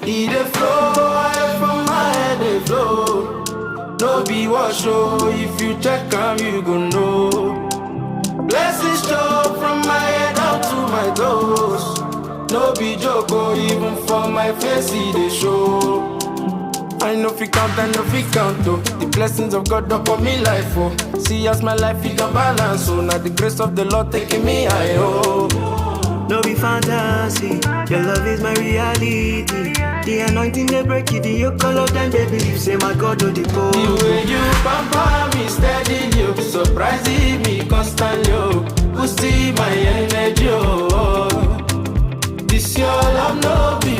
It dey flow, I from my head dey flow. No be wash oh, if you check am you go know. Blessings show from my head down to my toes. No be joke oh, even for my face it dey show. I know fi count, oh. The blessings of God upon me life, oh. See as my life it don't balance, oh. Now the grace of the Lord taking me high, oh. No be fantasy, your love is my reality. The anointing they break it, the yoke all of them they believe. Say my God do the poor. The way you pamper me steady, you surprising me constantly, oh. Boosting my energy, oh. This your love no be